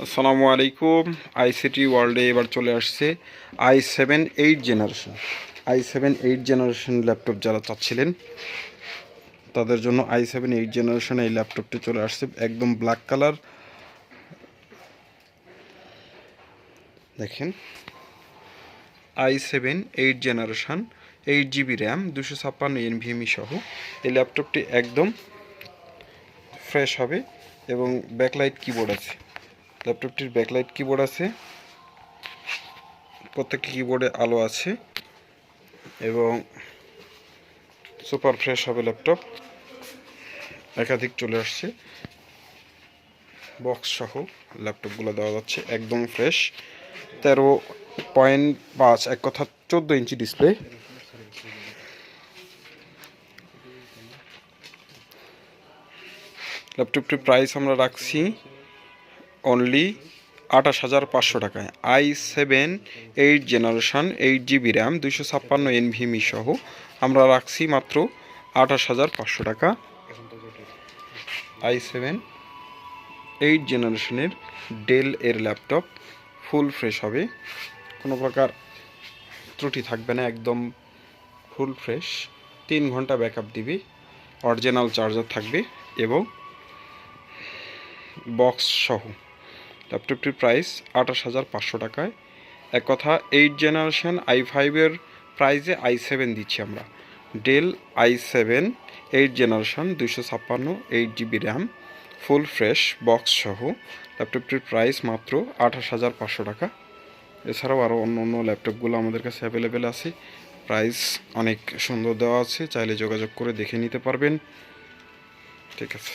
আসসালামু আলাইকুম। আইসিটি ওয়ার্ল্ডে এবার চলে আসছে i7 8 জেনারেশন ল্যাপটপ যারা চাচ্ছিলেন তাদের জন্য i7 8 জেনারেশন এই ল্যাপটপটি চলে আসছে। একদম ব্ল্যাক কালার, দেখেন i7 8 generation 8 GB RAM 256 NVMe সহ এই ল্যাপটপটি একদম ফ্রেশ হবে এবং ব্যাকলাইট কিবোর্ড আছে। ল্যাপটপটির ব্যাকলাইট কিবোর্ড আছে, প্রত্যেকটি কিবোর্ডে আলো আছে এবং সুপার ফ্রেশ হবে ল্যাপটপ। একাধিক চলে আসছে, বক্স সহ ল্যাপটপগুলো দেওয়া যাচ্ছে, একদম ফ্রেশ। 13.5 এক কথা 14 ইঞ্চি ডিসপ্লে। ল্যাপটপটির প্রাইস আমরা রাখছি অনলি 28,500 টাকায়। i7 8 generation 8 GB RAM 256 NVMe সহ আমরা রাখছি মাত্র 28,500 টাকা। i7 8 জেনারেশনের ডেল এর ল্যাপটপ ফুল ফ্রেশ হবে, কোনো প্রকার ত্রুটি থাকবে না, একদম ফুল ফ্রেশ। 3 ঘন্টা ব্যাকআপ দিবে, অরিজিনাল চার্জার থাকবে এবং বক্স সহ। ল্যাপটপটির প্রাইস 28,500 টাকায়। এক কথা 8 জেনারেশন i5-এর প্রাইসে i7 দিচ্ছি আমরা। Dell i7 8 generation 256 8 GB RAM full fresh box সহ ল্যাপটপটির প্রাইস মাত্র 28,500 টাকা। এছাড়াও আরও অন্য অন্য ল্যাপটপগুলো আমাদের কাছে অ্যাভেলেবেল আছে, প্রাইস অনেক সুন্দর দেওয়া আছে, চাইলে যোগাযোগ করে দেখে নিতে পারবেন। ঠিক আছে।